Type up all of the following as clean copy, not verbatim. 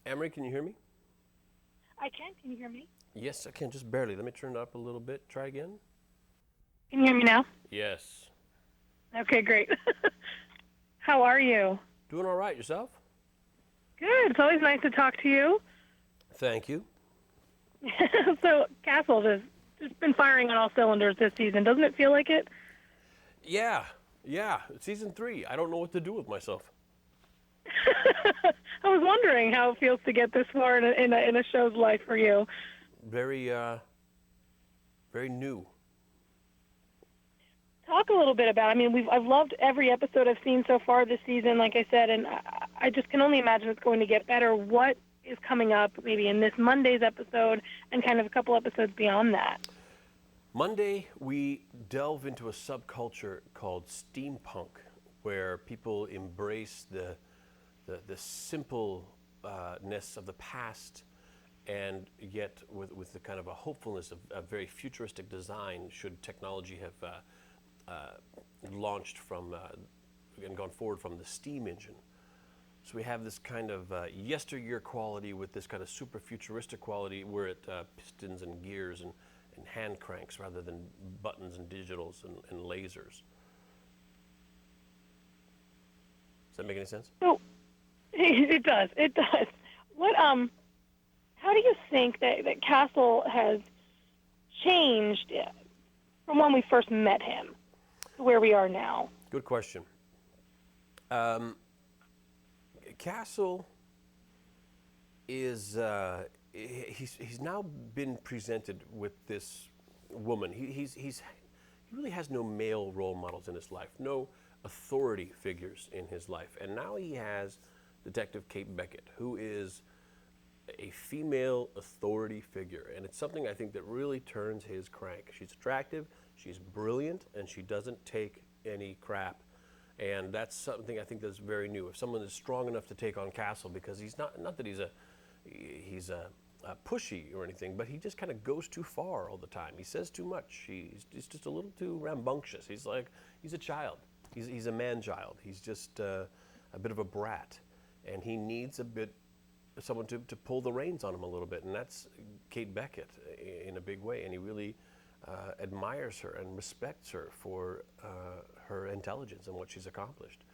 Emery, can you hear me? I can. Can you hear me? Yes, I can, just barely. Let me turn it up a little bit. Try again. Can you hear me now? Yes. Okay, great. How are you? Doing all right, yourself? Good. It's always nice to talk to you. Thank you. So, Castle has just been firing on all cylinders this season. Doesn't it feel like it? Yeah, yeah, season 3. I don't know what to do with myself. I was wondering how it feels to get this far in a show's life for you. Very, very new. Talk a little bit about. I mean, I've loved every episode I've seen so far this season. Like I said, and I just can only imagine it's going to get better. What is coming up, maybe in this Monday's episode, and kind of a couple episodes beyond that? Monday, we delve into a subculture called steampunk, where people embrace the simpleness of the past, and yet with the kind of a hopefulness of a very futuristic design should technology have launched from and gone forward from the steam engine. So we have this kind of yesteryear quality with this kind of super futuristic quality. We're at pistons and gears and hand cranks rather than buttons and digitals and lasers. Does that make any sense? So it does. It does. What How do you think that Castle has changed from when we first met him to where we are now? Good question. Um, Castle is he's now been presented with this woman. He really has no male role models in his life, no authority figures in his life, and now he has Detective Kate Beckett, who is a female authority figure, and it's something I think that really turns his crank. She's attractive, she's brilliant, and she doesn't take any crap. And that's something I think that's very new. If someone is strong enough to take on Castle, because he's not that he's a pushy or anything, but he just kind of goes too far all the time. He says too much. He's just a little too rambunctious. He's a child. He's a man child. He's just a bit of a brat, and he needs a bit someone to pull the reins on him a little bit, and that's Kate Beckett in a big way. And he really admires her and respects her for her intelligence and what she's accomplished.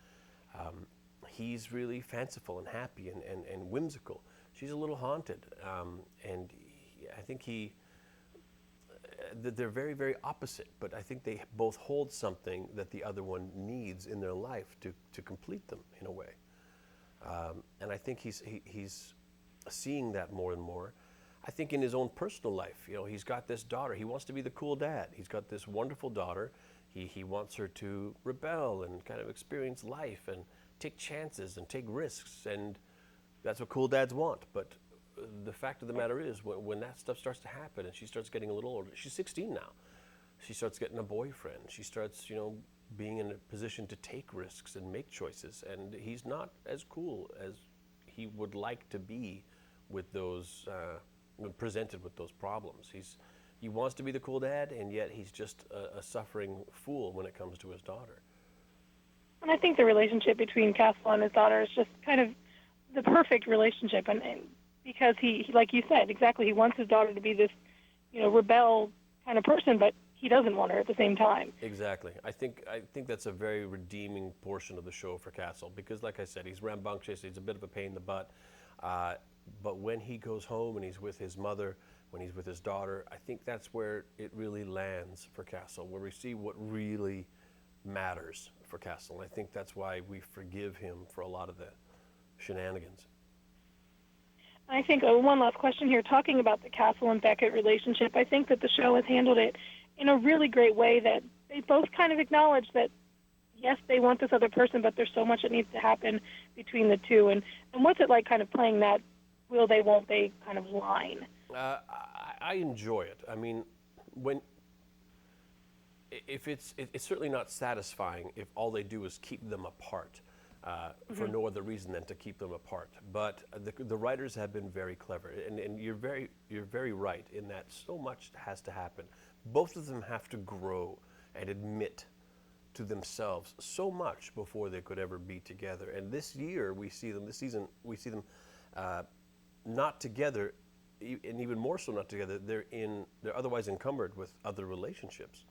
He's really fanciful and happy and whimsical. She's a little haunted, and I think they're very, very opposite, but I think they both hold something that the other one needs in their life to complete them in a way. And I think he's seeing that more and more. I think in his own personal life, he's got this daughter. He wants to be the cool dad. He's got this wonderful daughter. He wants her to rebel and kind of experience life and take chances and take risks, and that's what cool dads want. But the fact of the matter is, when that stuff starts to happen and she starts getting a little older, she's 16 now. She starts getting a boyfriend. She starts, being in a position to take risks and make choices. And he's not as cool as he would like to be with those, when presented with those problems. He wants to be the cool dad, and yet he's just a suffering fool when it comes to his daughter. And I think the relationship between Castle and his daughter is just kind of the perfect relationship, and because he, like you said, exactly, he wants his daughter to be this, rebel kind of person, but he doesn't want her at the same time. Exactly. I think that's a very redeeming portion of the show for Castle because, like I said, he's rambunctious. He's a bit of a pain in the butt. But when he goes home and he's with his mother, when he's with his daughter, I think that's where it really lands for Castle, where we see what really matters for Castle. And I think that's why we forgive him for a lot of the shenanigans. I think one last question here, talking about the Castle and Beckett relationship. I think that the show has handled it in a really great way. That they both kind of acknowledge that yes, they want this other person, but there's so much that needs to happen between the two. And what's it like, kind of playing that will they, won't they kind of line? I enjoy it. I mean, when if it's certainly not satisfying if all they do is keep them apart for no other reason than to keep them apart. But the writers have been very clever, and you're very right in that so much has to happen. Both of them have to grow and admit to themselves so much before they could ever be together. And this year we see them. This season we see them not together, and even more so not together. They're otherwise encumbered with other relationships.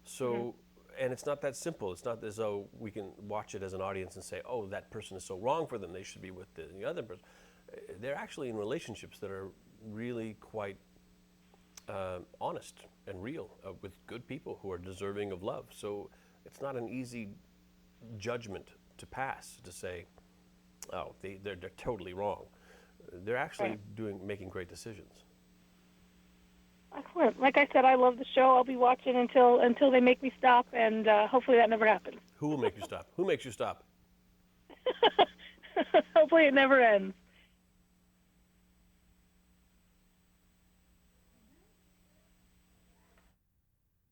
So, and it's not that simple. It's not as though we can watch it as an audience and say, "Oh, that person is so wrong for them. They should be with the other person." They're actually in relationships that are really quite honest and real with good people who are deserving of love. So it's not an easy judgment to pass to say, "Oh, they're totally wrong." They're actually making great decisions. Excellent. Like I said, I love the show. I'll be watching until they make me stop, and hopefully that never happens. Who will make you stop? Who makes you stop? Hopefully it never ends.